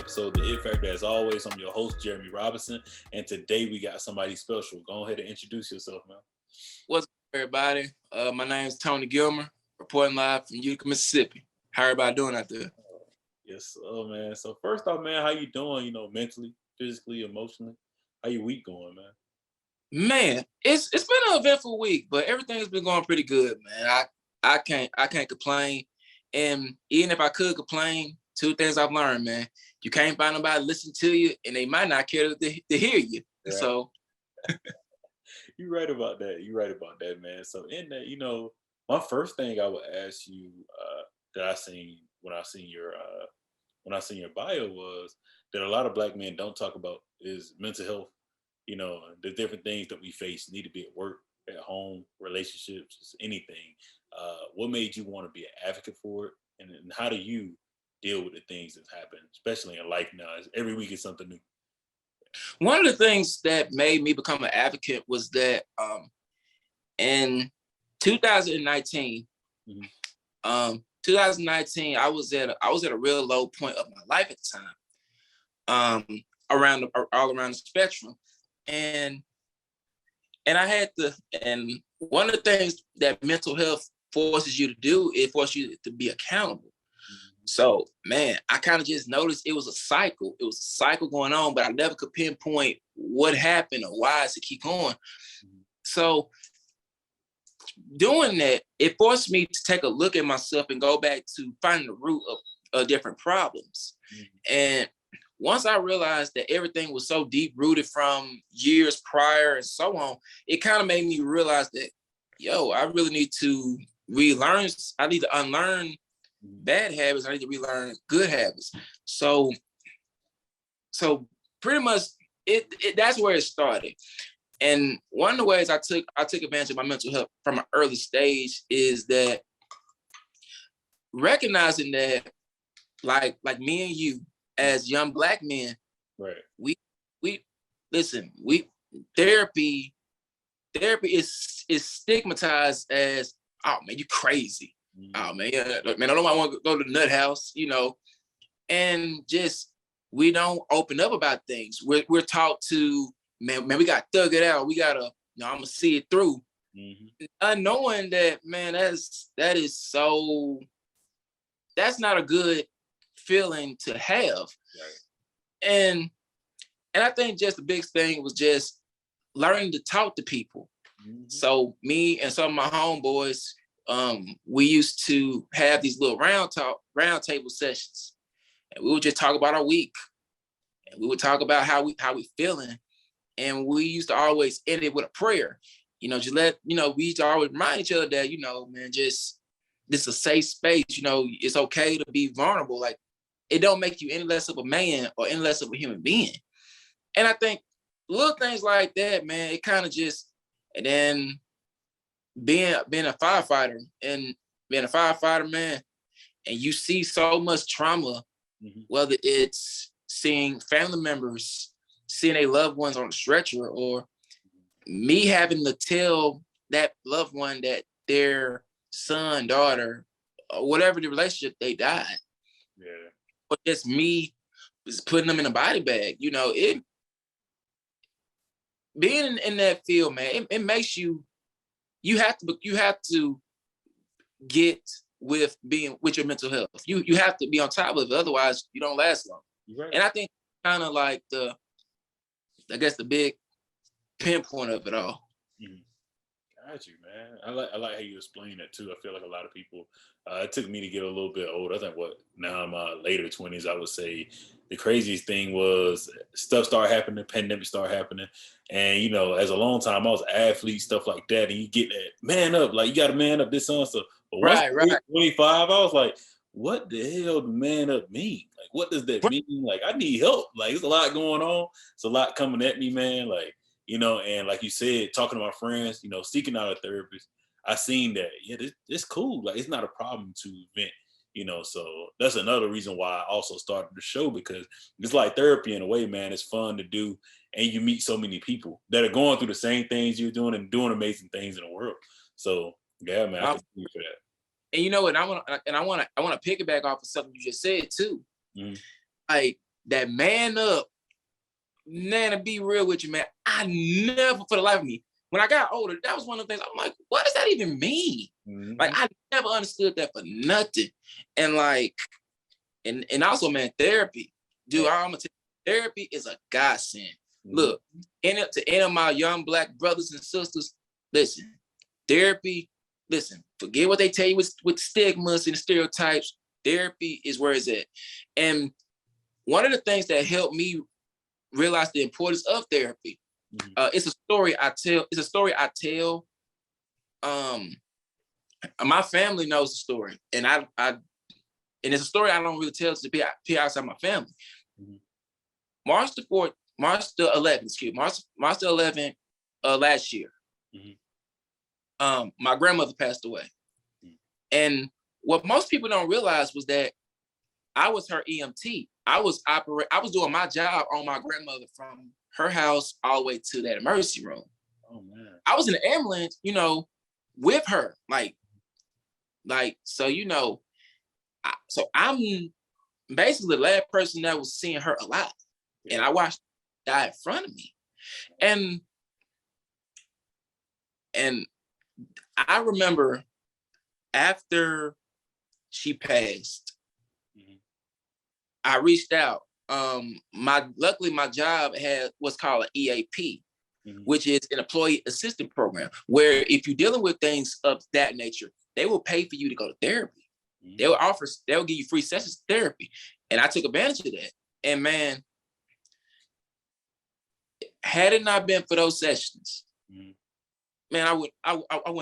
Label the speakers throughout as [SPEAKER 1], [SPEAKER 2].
[SPEAKER 1] episode of The It Factor. As always, I'm your host, Jeremy Robinson, and today we got somebody special. Go ahead and introduce yourself, man.
[SPEAKER 2] What's up, everybody? My name is Tony Gilmer, reporting live from Utica, Mississippi. How everybody doing out there?
[SPEAKER 1] Yes, man. So first off, man, how you doing? Mentally, physically, emotionally. How your week going, man?
[SPEAKER 2] Man, it's been an eventful week, but everything's been going pretty good, man. I can't complain. And even if I could complain, two things I've learned, man. You can't find nobody to listen to you, and they might not care to hear you. Right. So
[SPEAKER 1] you're right about that. You're right about that, man. So in that, my first thing I would ask you that I seen when I seen your bio was that a lot of Black men don't talk about is mental health. The different things that we face need to be at work, at home, relationships, just anything. What made you want to be an advocate for it, and how do you deal with the things that happen, especially in life now? Every week is something new.
[SPEAKER 2] One of the things that made me become an advocate was that in 2019, 2019, I was at a real low point of my life at the time, all around the spectrum, and I had to. And one of the things that mental health forces you to do, it forces you to be accountable. So, man, I kind of just noticed it was a cycle. It was a cycle going on, but I never could pinpoint what happened or why it keep going. So doing that, it forced me to take a look at myself and go back to finding the root of different problems. And once I realized that everything was so deep rooted from years prior and so on, it kind of made me realize that, I really need to relearn. I need to unlearn bad habits. I need to relearn good habits. So pretty much that's where it started. And one of the ways I took advantage of my mental health from an early stage is that recognizing that like me and you as young Black men,
[SPEAKER 1] right?
[SPEAKER 2] We listen. Therapy is stigmatized as, oh man, you crazy. Oh man, I don't want to go to the nut house, and just we don't open up about things. We're taught to, man, we got to thug it out. We gotta, I'm gonna see it through. Unknowing that, man, that's not a good feeling to have. Right. And I think just the biggest thing was just learning to talk to people. So me and some of my homeboys, we used to have these little round table sessions, and we would just talk about our week, and we would talk about how we feeling, and we used to always end it with a prayer. We used to always remind each other that, man, just this is a safe space. It's okay to be vulnerable. Like, it don't make you any less of a man or any less of a human being. And I think little things like that, man, it kind of just, and then being a firefighter, man, and you see so much trauma, whether it's seeing family members, seeing their loved ones on a stretcher, or me having to tell that loved one that their son, daughter, or whatever the relationship, they died.
[SPEAKER 1] Yeah.
[SPEAKER 2] But just me just putting them in a body bag, it being in that field, man, it makes you have to get with being with your mental health. You have to be on top of it, otherwise you don't last long. Right. And I think kind of like the big pinpoint of it all.
[SPEAKER 1] Got you, man. I like how you explain that too. I feel like a lot of people, it took me to get a little bit older. I think now in my later 20s, I would say the craziest thing was stuff started happening, pandemic started happening. And, as a long time, I was an athlete, stuff like that. And you get that man up, like you got to man up this on. So but once I hit 25, I was like, what the hell do man up mean? Like, what does that mean? Like, I need help. Like, there's a lot going on. It's a lot coming at me, man. Like, and like you said, talking to my friends, seeking out a therapist, I seen that, this cool. Like, it's not a problem to vent, so that's another reason why I also started the show, because it's like therapy in a way, man. It's fun to do. And you meet so many people that are going through the same things you're doing and doing amazing things in the world. So yeah, man, I can see for that.
[SPEAKER 2] And I want to piggyback off of something you just said too. Like, that man up. Man, to be real with you, man, I never, for the life of me, when I got older, that was one of the things I'm like, what does that even mean?
[SPEAKER 1] Mm-hmm.
[SPEAKER 2] Like, I never understood that for nothing. And like, and also, man, therapy, dude, I'm gonna tell you, therapy is a godsend. Mm-hmm. Look, to any of my young Black brothers and sisters, listen, therapy, listen, forget what they tell you with stigmas and stereotypes. Therapy is where it's at. And one of the things that helped me realize the importance of therapy, it's a story I tell. It's a story I tell. My family knows the story, and and it's a story I don't really tell to people outside my family. Mm-hmm. March the 11th, last year. Mm-hmm. My grandmother passed away. Mm-hmm. And what most people don't realize was that I was her EMT. I was doing my job on my grandmother from her house all the way to that emergency room. Oh man. I was in the ambulance, with her. So, so I'm basically the last person that was seeing her alive. And I watched her die in front of me. And I remember after she passed, I reached out. Luckily my job had what's called an EAP, which is an employee assistance program, where if you're dealing with things of that nature, they will pay for you to go to therapy. They'll give you free sessions of therapy. And I took advantage of that. And man, had it not been for those sessions, man, I wouldn't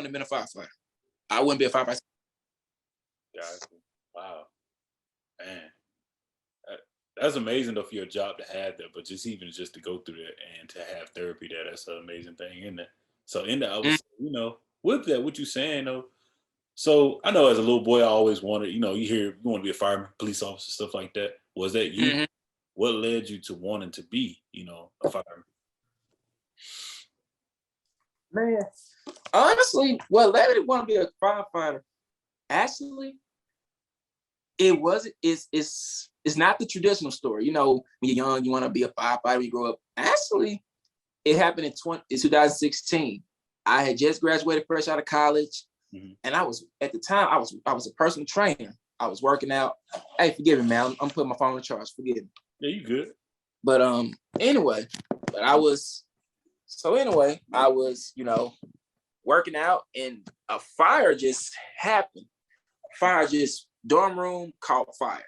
[SPEAKER 2] have been a firefighter. I wouldn't be a firefighter.
[SPEAKER 1] Gotcha. Wow. Man. That's amazing though for your job to have that, but just to go through that and to have therapy there, that's an amazing thing, isn't it? So in that, I was, with that, what you saying though. So I know as a little boy, I always wanted, you hear you want to be a fireman, police officer, stuff like that. Was that you? Mm-hmm. What led you to wanting to be, a fireman?
[SPEAKER 2] Man, honestly, what led me to want to be a firefighter? Actually, it's not the traditional story. When you're young, you want to be a firefighter, when you grow up. Actually, it happened in 2016. I had just graduated fresh out of college. Mm-hmm. And I was, at the time, I was a personal trainer. I was working out. Hey, forgive me, man. I'm putting my phone on charge. Forgive me.
[SPEAKER 1] Yeah, you good.
[SPEAKER 2] But I was, working out, and a fire just happened. Dorm room caught fire.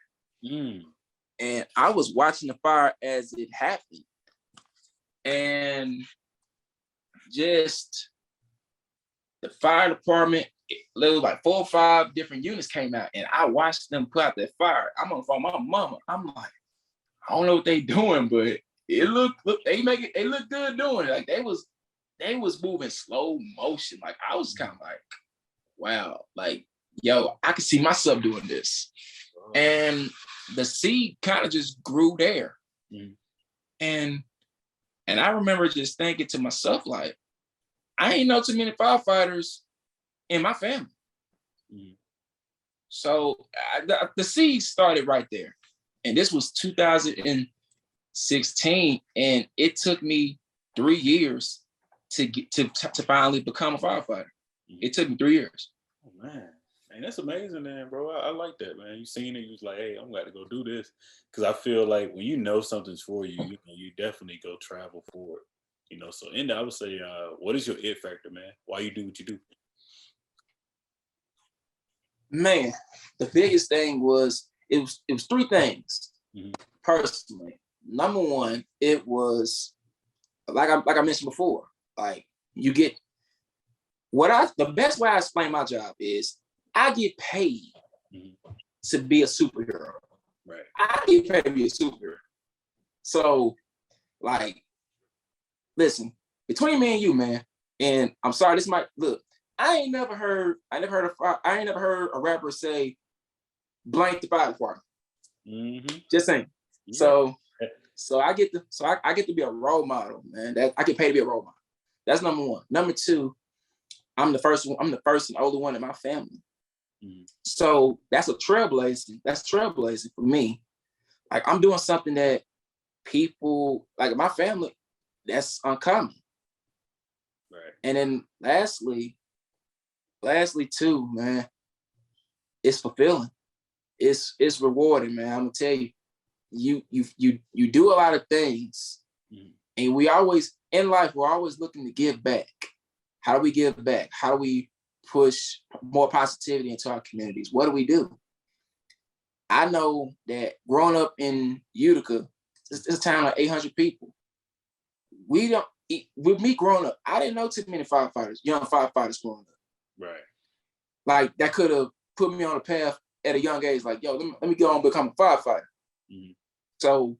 [SPEAKER 2] And I was watching the fire as it happened. And just the fire department, there was like 4 or 5 different units came out, and I watched them put out that fire. I'm on the phone with my mama. I'm like, I don't know what they doing, but it look they look good doing it. Like they was moving slow motion. Like I was kind of like, wow, like, yo, I could see myself doing this. And the seed kind of just grew there. And I remember just thinking to myself, like, I ain't know too many firefighters in my family. So the seed started right there. And this was 2016. And it took me 3 years to get to finally become a firefighter. It took me 3 years.
[SPEAKER 1] Oh, man. Man, that's amazing, man, bro. I like that, man. You seen it, you was like, hey, I'm glad to go do this. Because I feel like when you know something's for you, you definitely go travel for it. So in that, I would say, what is your it factor, man? Why you do what you do?
[SPEAKER 2] Man, the biggest thing was, it was 3 things, personally. Number one, it was, like I mentioned before, like you get, the best way I explain my job is, I get paid to be a superhero. Right. I get paid to be a superhero. So, like, listen, between me and you, man, and I'm sorry, this might look, I ain't never heard a rapper say blank the fire department. Just saying. Yeah. So I get to be a role model, man. I get paid to be a role model. That's number one. Number two, I'm the first and older one in my family. So that's trailblazing for me. Like I'm doing something that people, like my family, that's uncommon.
[SPEAKER 1] Right.
[SPEAKER 2] And then lastly too, man, it's fulfilling. It's rewarding, man. I'm gonna tell you, you do a lot of things, and we always in life, we're always looking to give back. How do we give back? How do we push more positivity into our communities? What do we do? I know that growing up in Utica, it's a town of 800 people. We don't, with me growing up, I didn't know too many firefighters, young firefighters growing up.
[SPEAKER 1] Right.
[SPEAKER 2] Like that could have put me on a path at a young age, like, yo, let me go on and become a firefighter. So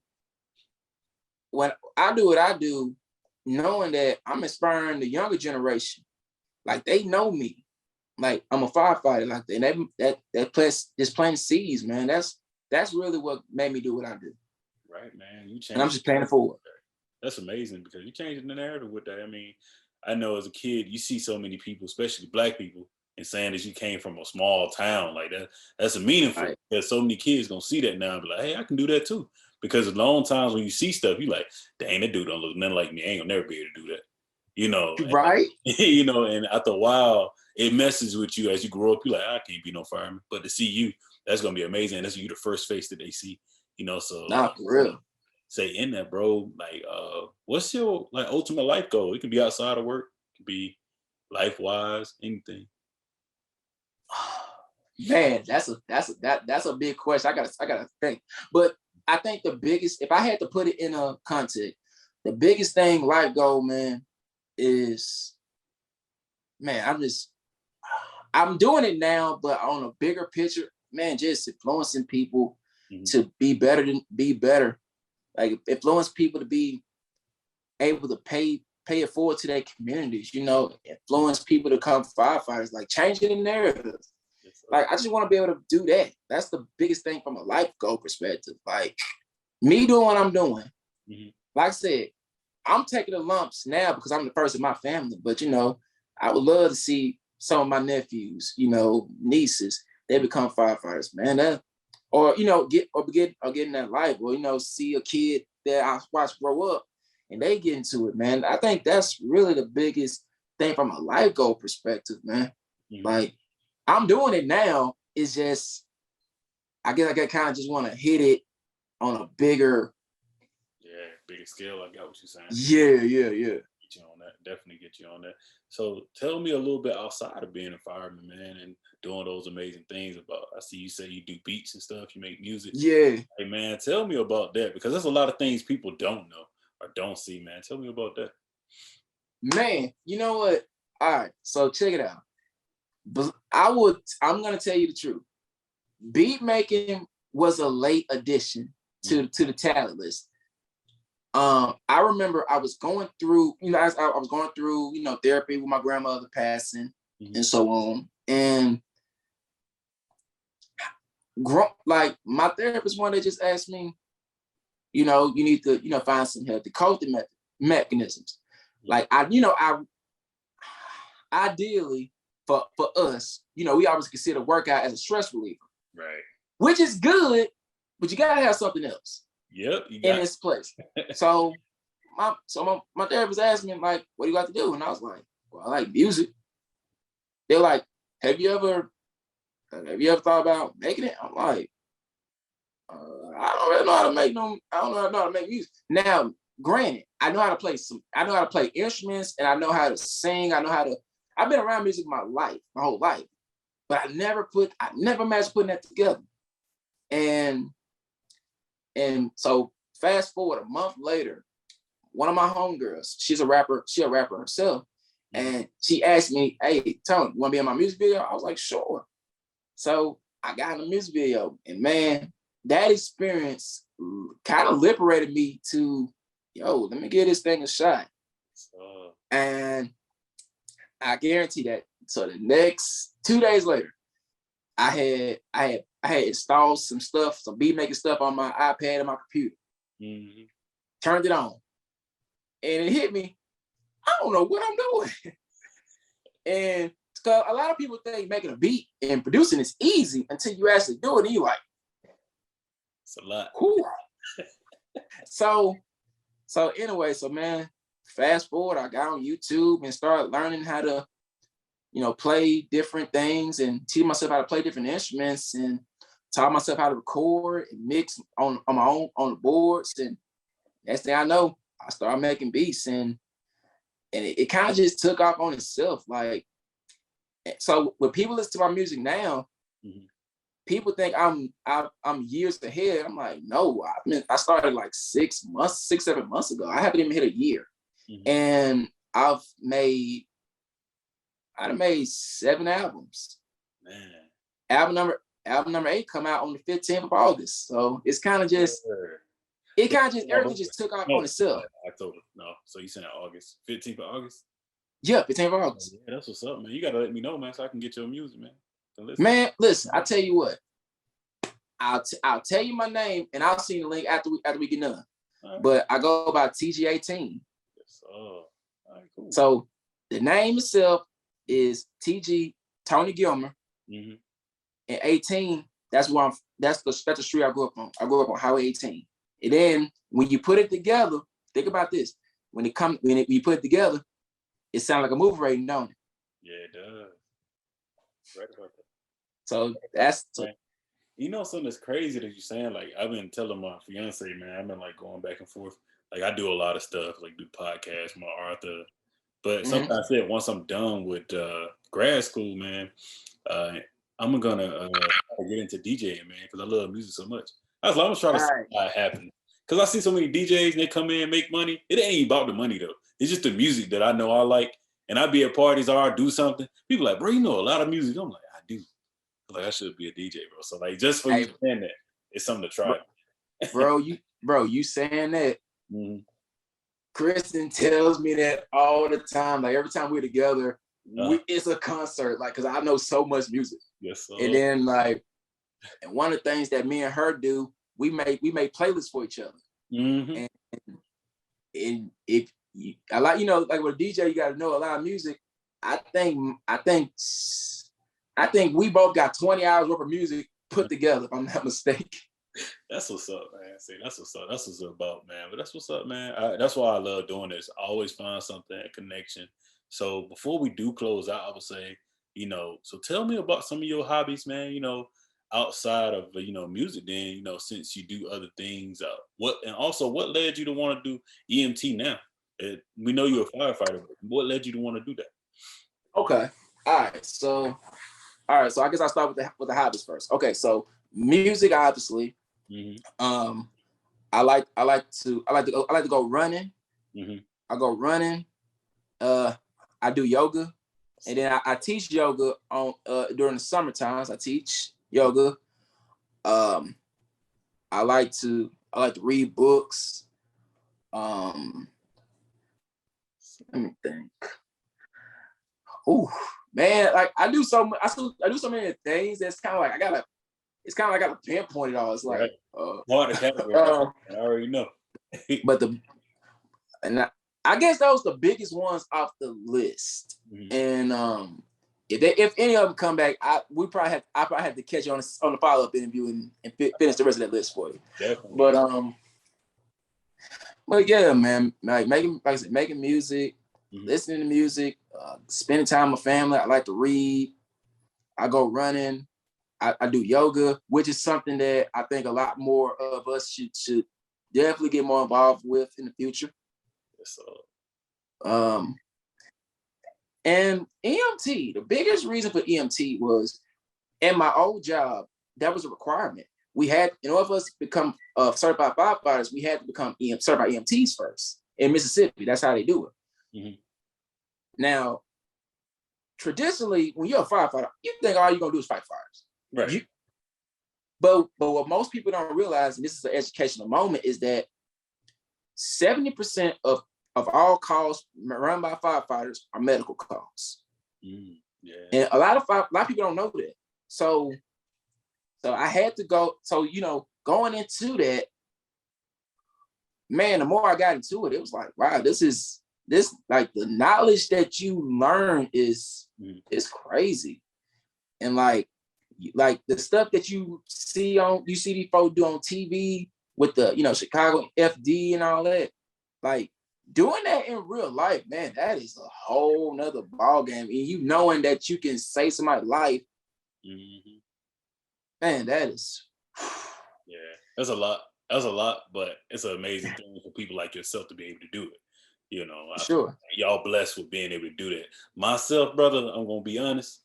[SPEAKER 2] when I do what I do, knowing that I'm inspiring the younger generation, like they know me, like I'm a firefighter, like that. And that plus just planting seeds, man. That's really what made me do what I do.
[SPEAKER 1] Right, man. You changed,
[SPEAKER 2] and I'm just paying it forward.
[SPEAKER 1] That's amazing because you're changing the narrative with that. I mean, I know as a kid, you see so many people, especially Black people, and saying that you came from a small town like that. That's a meaningful,
[SPEAKER 2] Right.
[SPEAKER 1] because so many kids gonna see that now and be like, hey, I can do that too. Because a long times when you see stuff, you like, dang, that dude don't look nothing like me. I ain't gonna never be able to do that. You know,
[SPEAKER 2] right?
[SPEAKER 1] And, you know, and after a while, it messes with you as you grow up. You're like, I can't be no fireman. But to see you, that's gonna be amazing. And that's you the first face that they see. You know, so
[SPEAKER 2] nah, for real.
[SPEAKER 1] Say in that, bro. Like, what's your like ultimate life goal? It can be outside of work, it can be life wise, anything.
[SPEAKER 2] Man, that's a big question. I gotta think. But I think the biggest, if I had to put it in a context, the biggest thing life goal, man, is, man, I'm doing it now, but on a bigger picture, man, just influencing people to be better. Like influence people to be able to pay it forward to their communities, you know, influence people to become firefighters, like changing the narrative. Like, I just want to be able to do that. That's the biggest thing from a life goal perspective. Like, me doing what I'm doing. Like I said, I'm taking the lumps now because I'm the first in my family. But, you know, I would love to see some of my nephews, you know, nieces, they become firefighters, man. Or, you know, get in that life. Or, you know, see a kid that I watch grow up and they get into it, man. I think that's really the biggest thing from a life goal perspective, man. Like, I'm doing it now. It's just, I guess I kind of just want to hit it on a bigger
[SPEAKER 1] scale. I got what you're saying.
[SPEAKER 2] Yeah.
[SPEAKER 1] Get you on that. Definitely get you on that. So tell me a little bit outside of being a fireman, man, and doing those amazing things. About, I see you say you do beats and stuff. You make music.
[SPEAKER 2] Yeah.
[SPEAKER 1] Hey, man, tell me about that, because there's a lot of things people don't know or don't see, man. Tell me about that.
[SPEAKER 2] Man, you know what? All right. So check it out. I'm gonna tell you the truth. Beat making was a late addition to the talent list. I remember I was going through, you know, I was going through, you know, therapy with my grandmother passing and so on. And like my therapist one day just asked me, you know, you need to, you know, find some healthy coping mechanisms. Like ideally for us, you know, we always consider workout as a stress reliever.
[SPEAKER 1] Right.
[SPEAKER 2] Which is good, but you gotta have something else.
[SPEAKER 1] Yep.
[SPEAKER 2] In this place. So my therapist asked me, like, what do you like to do? And I was like, well, I like music. They're like, have you ever thought about making it? I'm like, I don't really know how to make them. I don't know how to make music. Now, granted, I know how to play instruments, and I know how to sing. I've been around music my whole life, but I never managed putting that together. And so fast forward a month later, one of my homegirls, she's a rapper herself, and she asked me, hey, Tony, you want to be in my music video? I was like, sure. So I got in the music video, and man, that experience kind of liberated me to, let me give this thing a shot. And I guarantee that. So the next 2 days later, I had installed some beat making stuff on my iPad and my computer. Turned it on, and it hit me. I don't know what I'm doing. And because a lot of people think making a beat and producing is easy until you actually do it, and you're like,
[SPEAKER 1] it's a lot.
[SPEAKER 2] Whew, so anyway, so man, fast forward, I got on YouTube and started learning how to, play different things and teach myself how to play different instruments and taught myself how to record and mix on my own on the boards. And next thing I know, I started making beats and it kind of just took off on itself. Like, so when people listen to my music now,
[SPEAKER 1] Mhm.
[SPEAKER 2] people think I'm years ahead. I'm like, no, I started like 7 months ago. I haven't even hit a year.
[SPEAKER 1] Mhm.
[SPEAKER 2] And I've made 7 albums.
[SPEAKER 1] Man.
[SPEAKER 2] Album number 8 come out on the 15th of August. So it's kind of just, everything just took off
[SPEAKER 1] No,
[SPEAKER 2] on itself.
[SPEAKER 1] October. No, so you saying August, 15th of August?
[SPEAKER 2] Yeah, 15th of August.
[SPEAKER 1] Yeah, that's what's up, man. You gotta let me know, man, so I can get your music, man.
[SPEAKER 2] Man, listen, I tell you what. I'll tell you my name and I'll send the link after we get done. Right. But I go by TG18.
[SPEAKER 1] Yes, all right, cool.
[SPEAKER 2] So the name itself is TG Tony Gilmer.
[SPEAKER 1] Mm-hmm.
[SPEAKER 2] And 18, that's the street I grew up on. I grew up on Highway 18. And then when you put it together, think about this. When you put it together, it sounds like a movie rating, don't it?
[SPEAKER 1] Yeah, it does. Right about that.
[SPEAKER 2] So that's
[SPEAKER 1] you know something that's crazy that you're saying. Like I've been telling my fiance, man, I've been like going back and forth. Like I do a lot of stuff, like do podcasts, my author. But sometimes I said once I'm done with grad school, man, I'm gonna get into DJing, man, because I love music so much. I'm trying to see how it happens. Because I see so many DJs and they come in and make money. It ain't about the money though. It's just the music that I know I like. And I be at parties or I do something. People like, bro, you know a lot of music. I'm like, I do. Like I should be a DJ, bro. So like just for you saying that, it's something to try.
[SPEAKER 2] You saying that. Mm-hmm. Kristen tells me that all the time. Like every time we're together, it's a concert. Like, cause I know so much music.
[SPEAKER 1] Yes. Sir.
[SPEAKER 2] And then and one of the things that me and her do, we make playlists for each other. Mm-hmm. And if I like, like with a DJ, you got to know a lot of music. I think we both got 20 hours worth of music put together, if I'm not mistaken.
[SPEAKER 1] That's what's up, man. See, that's what's up. That's what's about, man. But that's what's up, man. That's why I love doing this. I always find something, a connection. So before we do close out, I would say, so tell me about some of your hobbies, man, outside of, music then, since you do other things. What led you to want to do EMT now? We know you're a firefighter, but what led you to want to do that?
[SPEAKER 2] Okay. All right. So I guess I'll start with the hobbies first. Okay. So music, obviously. Mm-hmm. I like to go running. Mm-hmm. I go running. I do yoga, and then I teach yoga on during the summer times. I teach yoga. I like to read books. Let me think. Oh man, like I do so many things that's kind of like I gotta pinpoint it all. It's like
[SPEAKER 1] hard to categorize. I already know.
[SPEAKER 2] But I guess those the biggest ones off the list. Mm-hmm. And if any of them come back, I probably have to catch you on the follow-up interview and finish the rest of that list for you.
[SPEAKER 1] Definitely.
[SPEAKER 2] But yeah, man, like making music, mm-hmm. listening to music, spending time with family. I like to read. I go running. I do yoga, which is something that I think a lot more of us should definitely get more involved with in the future.
[SPEAKER 1] Yes,
[SPEAKER 2] and EMT, the biggest reason for EMT was in my old job, that was a requirement. We had, in order for us to become certified firefighters, we had to become certified EMTs first. In Mississippi, that's how they do it. Mm-hmm. Now, traditionally, when you're a firefighter, you think all you're going to do is fight fires.
[SPEAKER 1] Right.
[SPEAKER 2] But what most people don't realize, and this is an educational moment, is that 70% of all calls run by firefighters are medical calls. Mm, yeah. And a lot of people don't know that. So I had to go. So going into that, man, the more I got into it, it was like, wow, this like the knowledge that you learn is crazy. And like the stuff that you see these folks do on TV, with the, Chicago FD and all that. Like doing that in real life, man, that is a whole nother ball game. And you knowing that you can save somebody's life, man, that is.
[SPEAKER 1] Yeah, that's a lot. That's a lot, but it's an amazing thing for people like yourself to be able to do it.
[SPEAKER 2] Sure.
[SPEAKER 1] Y'all blessed with being able to do that. Myself, brother, I'm gonna be honest,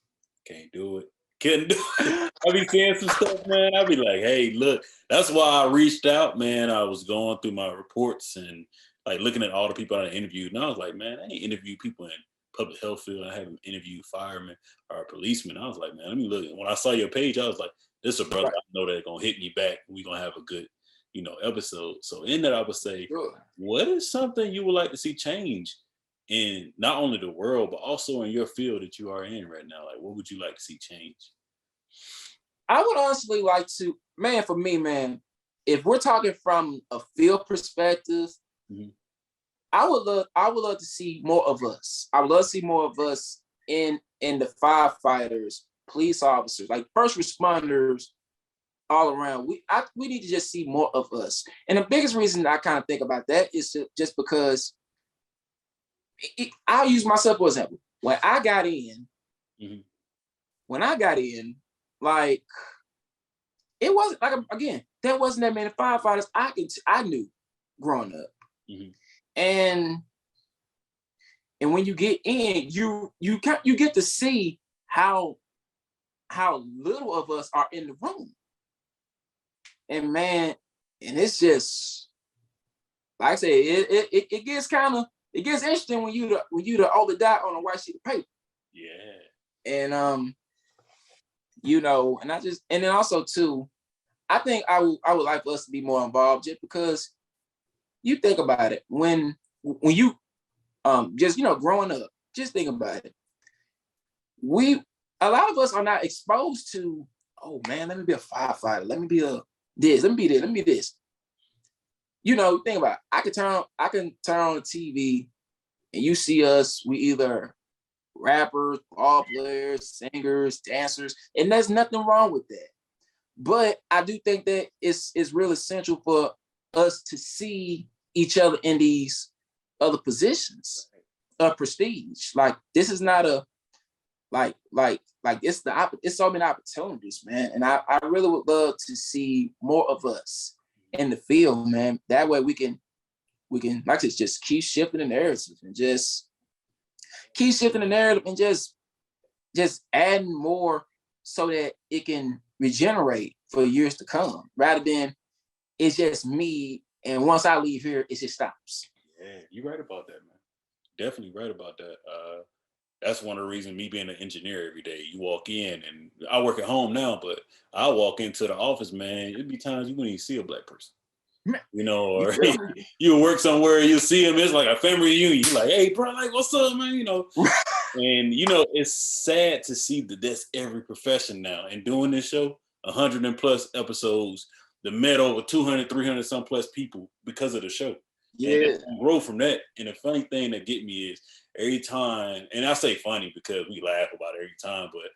[SPEAKER 1] can't do it. Couldn't do it. I be seeing some stuff, man. I be like, hey, look, that's why I reached out, man. I was going through my reports and like looking at all the people I interviewed, and I was like, man, I ain't interviewed people in public health field. I haven't interviewed firemen or policemen. I was like, man, let me look. When I saw your page, I was like, this is a brother I know that's gonna hit me back. We gonna have a good, episode. So in that, I would say, what is something you would like to see change in not only the world, but also in your field that you are in right now? Like, what would you like to see change?
[SPEAKER 2] I would honestly like to, man, for me, man, if we're talking from a field perspective, I would love to see more of us. I would love to see more of us in the firefighters, police officers, like first responders all around. We need to just see more of us. And the biggest reason I kind of think about that is just because I'll use myself for example. When I got in, like it wasn't like, again, there wasn't that many firefighters I knew growing up. And when you get in, you get to see how little of us are in the room. And man, and it's just like I said, it gets interesting when you the older dot on a white sheet of paper.
[SPEAKER 1] Yeah.
[SPEAKER 2] And and then also too, I think I would like for us to be more involved, just because you think about it, when you just growing up, just think about it. A lot of us are not exposed to, oh man, let me be a firefighter, let me be this, let me be this, let me be this. Think about it. I can turn on the TV and you see us, we either rappers, ball players, singers, dancers, and there's nothing wrong with that. But I do think that it's real essential for us to see each other in these other positions of prestige. Like this is not a it's so many opportunities, man. And I really would love to see more of us in the field, man. That way we can like I said, just keep shifting the narrative and just keep shifting the narrative and just adding more so that it can regenerate for years to come, rather than it's just me and once I leave here, it just stops.
[SPEAKER 1] Yeah, you're right about that, man. Definitely right about that. That's one of the reasons, me being an engineer every day, you walk in, and I work at home now, but I walk into the office, man, it'd be times you wouldn't even see a black person. Or you work somewhere, you see them, it's like a family reunion. You're like, hey, bro, like, what's up, man? And, it's sad to see that that's every profession now. And doing this show, 100 and plus episodes, the met over 200, 300 some plus people because of the show.
[SPEAKER 2] Yeah.
[SPEAKER 1] And grow from that. And the funny thing that get me is every time, and I say funny because we laugh about it every time, but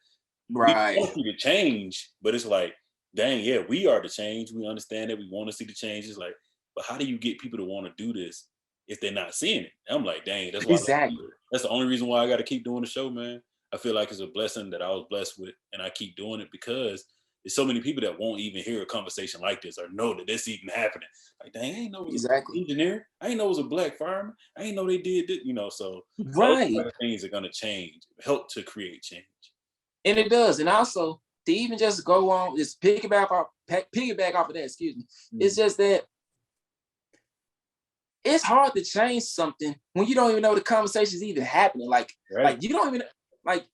[SPEAKER 2] right,
[SPEAKER 1] we want to see the change, but it's like, dang, yeah, we are the change. We understand that we want to see the change. It's like, but how do you get people to want to do this if they're not seeing it? And I'm like, dang, that's why that's the only reason why I got to keep doing the show, man. I feel like it's a blessing that I was blessed with, and I keep doing it because there's so many people that won't even hear a conversation like this or know that this even happening. Like, dang, I ain't know it was an engineer. I ain't know it was a black fireman. I ain't know they did this, so
[SPEAKER 2] right.
[SPEAKER 1] Those things are gonna change, help to create change.
[SPEAKER 2] And it does. And also to even just go on, just piggyback off of that, excuse me. It's just that it's hard to change something when you don't even know the conversation is even happening. Like you don't even like.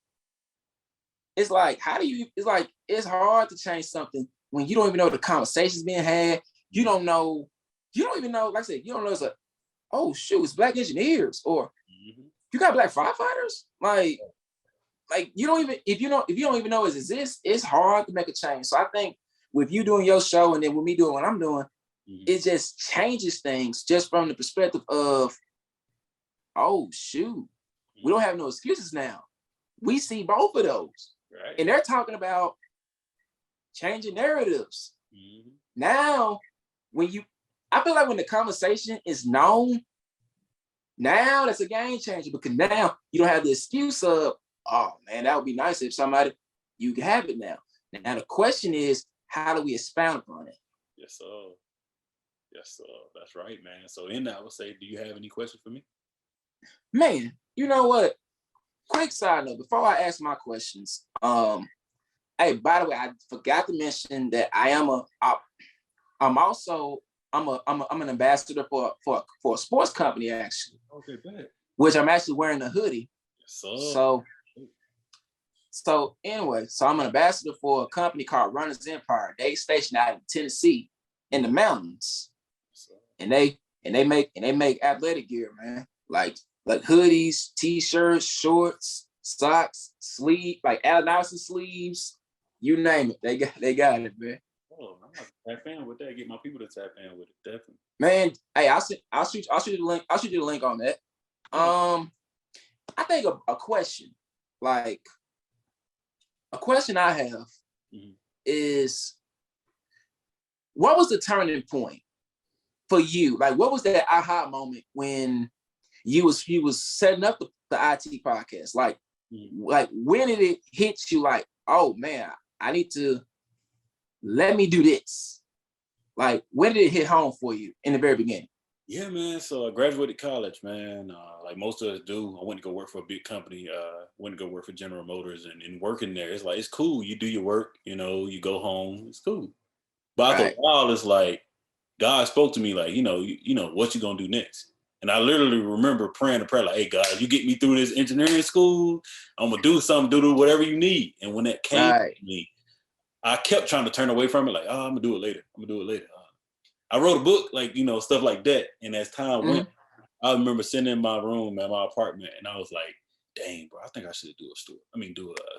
[SPEAKER 2] It's like, it's hard to change something when you don't even know the conversation's being had. You don't even know, like I said, you don't know it's oh shoot, it's black engineers, or you got black firefighters. Like you don't even, if you don't even know it exists, it's hard to make a change. So I think with you doing your show and then with me doing what I'm doing, it just changes things just from the perspective of, oh shoot, we don't have no excuses now. We see both of those.
[SPEAKER 1] Right.
[SPEAKER 2] And they're talking about changing narratives. Now I feel like when the conversation is known, now that's a game changer because now you don't have the excuse of, oh man, that would be nice if somebody, you can have it now. Now the question is, how do we expound upon it?
[SPEAKER 1] Yes, sir. Yes, sir. That's right, man. So in that, I would say, do you have any questions for me?
[SPEAKER 2] Man, you know what? Quick side note, before I ask my questions, hey, by the way, I forgot to mention that I'm an ambassador for a sports company actually.
[SPEAKER 1] Okay, bet.
[SPEAKER 2] Which I'm actually wearing a hoodie.
[SPEAKER 1] Yes, sir.
[SPEAKER 2] So anyway, so I'm an ambassador for a company called Runners Empire. They stationed out in Tennessee in the mountains. And they make athletic gear, man. Like hoodies, t-shirts, shorts, socks, like Allen sleeves, you name it. They got it, man.
[SPEAKER 1] Oh, I'm gonna tap in with that. Get my people to tap in with it, definitely.
[SPEAKER 2] Man, hey, I'll shoot you the link. I'll shoot you the link on that. I think a question I have is, what was the turning point for you? Like, what was that aha moment when you was setting up the IT podcast? Like when did it hit you? Like, oh man, I need to let me do this. Like, when did it hit home for you in the very beginning?
[SPEAKER 1] Yeah, man. So I graduated college, man. Like most of us do. I went to go work for a big company. Went to go work for General Motors, and working there, it's like, it's cool. You do your work, you go home. It's cool. But after a while, it's like God spoke to me, like, you know what you gonna do next. And I literally remember praying a prayer like, hey, God, you get me through this engineering school. I'm gonna do something, do whatever you need. And when that came to me, I kept trying to turn away from it, like, oh, I'm gonna do it later. I wrote a book, like, stuff like that. And as time went, I remember sitting in my room at my apartment, and I was like, dang, bro, I think I should do a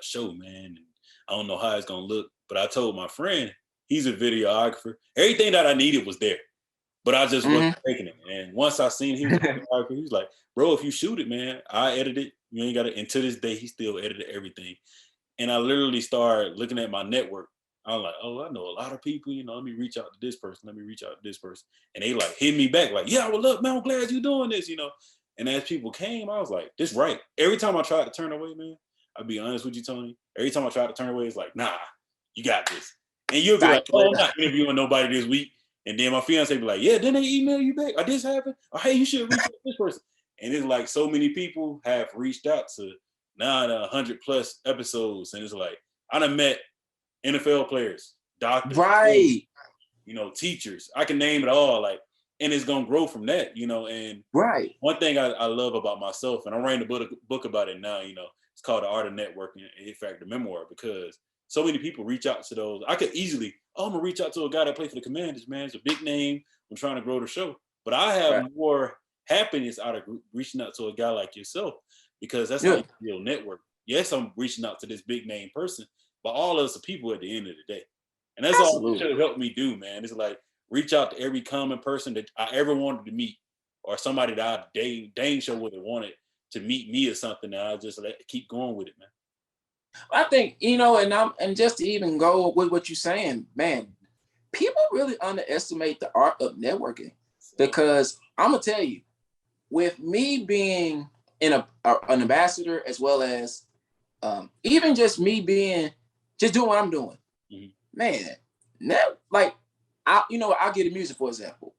[SPEAKER 1] show, man. And I don't know how it's gonna look, but I told my friend, he's a videographer. Everything that I needed was there, but I just wasn't taking it. And once I seen he was a videographer, he was like, bro, if you shoot it, man, I edit it. You ain't got it. And to this day, he still edited everything. And I literally started looking at my network. I'm like, oh, I know a lot of people, let me reach out to this person. And they like hit me back like, yeah, well, look, man, I'm glad you're doing this, And as people came, I was like, this right. Every time I tried to turn away, man, I'll be honest with you, Tony. Every time I tried to turn away, it's like, nah, you got this. And you'll be like, oh, I'm not interviewing nobody this week. And then my fiance be like, yeah, didn't they email you back? Or this happened? Or hey, you should reach out to this person. And it's like so many people have reached out to now 100+ episodes. And it's like, I done met NFL players, doctors, teachers. I can name it all, like, and it's gonna grow from that, And one thing I love about myself, and I'm writing a book about it now, it's called The Art of Networking, in fact, the memoir, because so many people reach out to those. I could easily, I'm gonna reach out to a guy that played for the Commanders, man. It's a big name. I'm trying to grow the show, but I have more happiness out of reaching out to a guy like yourself, because that's how you build network. Yes, I'm reaching out to this big name person, but all of us are people at the end of the day. And that's all it should have helped me do, man. It's like reach out to every common person that I ever wanted to meet, or somebody that I dang sure would have wanted to meet me or something. And I just keep going with it, man.
[SPEAKER 2] I think, and just to even go with what you're saying, man, people really underestimate the art of networking, because I'm gonna tell you, with me being an ambassador, as well as even just me just doing what I'm doing, man, like I'll get a music, for example.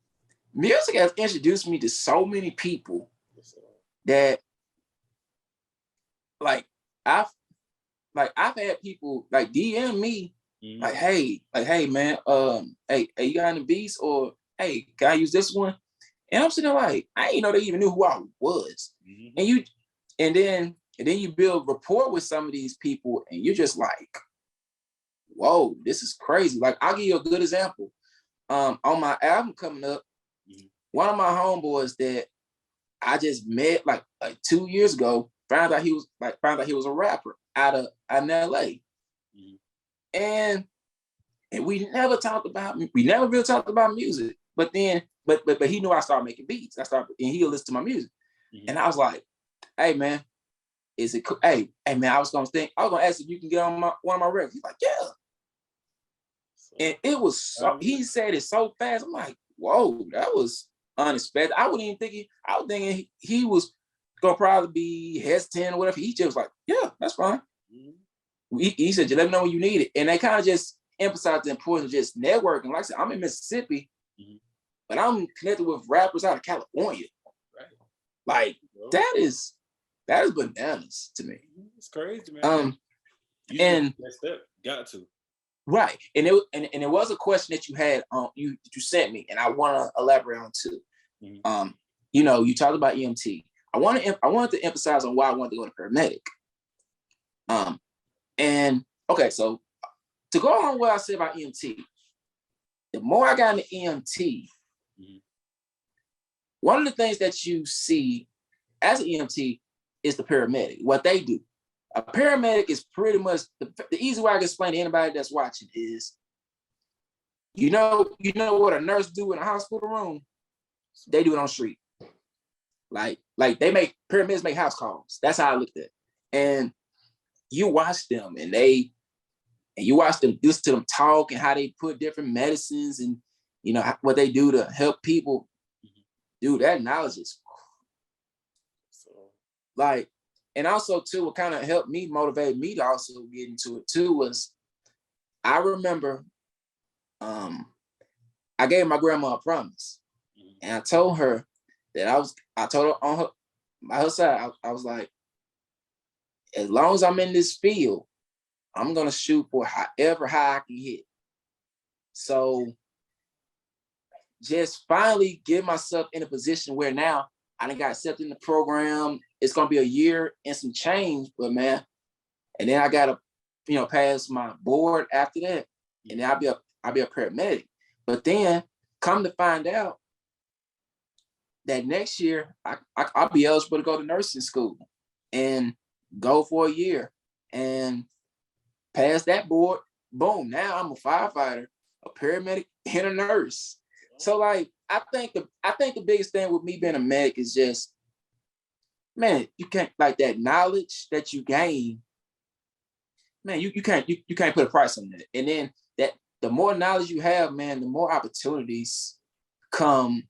[SPEAKER 2] Music has introduced me to so many people that I've had people like DM me, like, hey, man, hey, you got any beats, or hey, can I use this one? And I'm sitting there like, I didn't know they even knew who I was. And then you build rapport with some of these people, and you're just like, whoa, this is crazy. Like, I'll give you a good example. On my album coming up, one of my homeboys that I just met like 2 years ago found out he was a rapper out of LA. And we never really talked about music. But he knew I started making beats. And he'll listen to my music. And I was like, hey man, is it cool? Hey man, I was gonna ask if you can get on one of my records. He's like, yeah. And it was so, he said it so fast. I'm like, whoa, that was unexpected. I was thinking he was gonna probably be hesitant or whatever. He just was like, yeah, that's fine. Mm-hmm. He said, just let me know when you need it. And they kind of just emphasized the importance of just networking. Like I said, I'm in Mississippi, but I'm connected with rappers out of California. Right. Like that is bananas to me.
[SPEAKER 1] It's crazy, man.
[SPEAKER 2] And
[SPEAKER 1] that step got to.
[SPEAKER 2] Right. And it was a question that you had you sent me, and I want to elaborate on too. Mm-hmm. You talked about EMT. I wanted to emphasize on why I wanted to go to paramedic. And okay, so to go on what I said about EMT, the more I got into EMT, one of the things that you see as an EMT is the paramedic, what they do. A paramedic is pretty much the easy way I can explain to anybody that's watching is, you know what a nurse do in a hospital room, they do it on the street. Like paramedics make house calls. That's how I looked at it. And you watch them and you watch them, listen to them talk and how they put different medicines and what they do to help people. Dude, that knowledge is like. And also, too, what kind of helped me, motivate me to also get into it, too, was I remember I gave my grandma a promise. And I told her that I told her on her side, I was like, as long as I'm in this field, I'm going to shoot for however high I can hit. So just finally get myself in a position where now I done got accepted in the program. It's gonna be a year and some change, but man, and then I gotta, pass my board after that, and then I'll be a paramedic. But then come to find out that next year I'll be eligible to go to nursing school and go for a year and pass that board. Boom! Now I'm a firefighter, a paramedic, and a nurse. So like, I think the biggest thing with me being a medic is just, man, you can't, like, that knowledge that you gain, man, you can't put a price on that. And then that the more knowledge you have, man, the more opportunities come,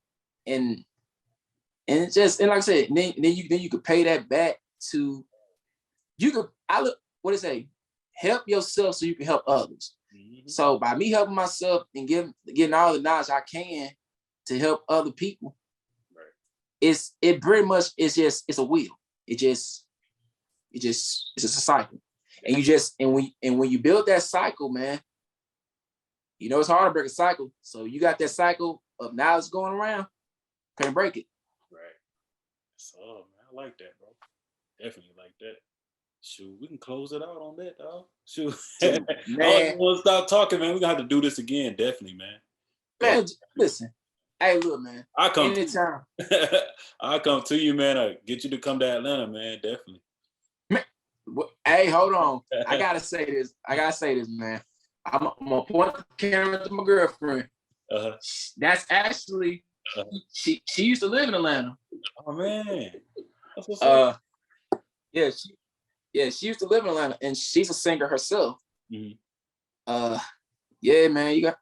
[SPEAKER 2] and like I said, then you could pay that back to, help yourself so you can help others. Mm-hmm. So by me helping myself and getting all the knowledge I can to help other people, it pretty much it's a wheel. It's a cycle. And when you build that cycle, man, it's hard to break a cycle. So you got that cycle of knowledge going around, can't break it.
[SPEAKER 1] Right. So man, I like that, bro. Definitely like that. Shoot, we can close it out on that, dog. Shoot. Man. I don't want to stop talking, man. We're gonna have to do this again, definitely, man.
[SPEAKER 2] Man, listen. Hey, look, man.
[SPEAKER 1] I'll come
[SPEAKER 2] anytime.
[SPEAKER 1] I'll come to you, man. I'll get you to come to Atlanta, man. Definitely.
[SPEAKER 2] Man, hey, hold on. I gotta say this, man. I'm gonna point the camera to my girlfriend. That's actually she used to live in Atlanta.
[SPEAKER 1] Oh man. That's what's
[SPEAKER 2] up. Yeah, she used to live in Atlanta, and she's a singer herself. Mm-hmm. Yeah, man, I'm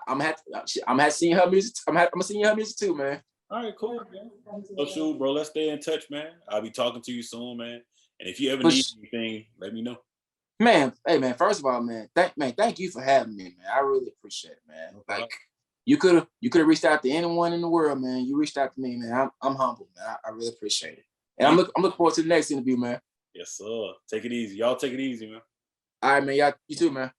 [SPEAKER 2] gonna have to sing her music. I'm gonna sing her music too, man.
[SPEAKER 1] All right, cool, man. So shoot, bro, let's stay in touch, man. I'll be talking to you soon, man. And if you ever need anything, let me know.
[SPEAKER 2] Man, hey, man. First of all, man, thank you for having me, man. I really appreciate it, man. Like, you could have reached out to anyone in the world, man. You reached out to me, man. I'm humble, man. I really appreciate it. And I'm looking forward to the next interview, man.
[SPEAKER 1] Yes, sir. Take it easy. Y'all take it easy, man.
[SPEAKER 2] All right, man. Y'all, you too, man.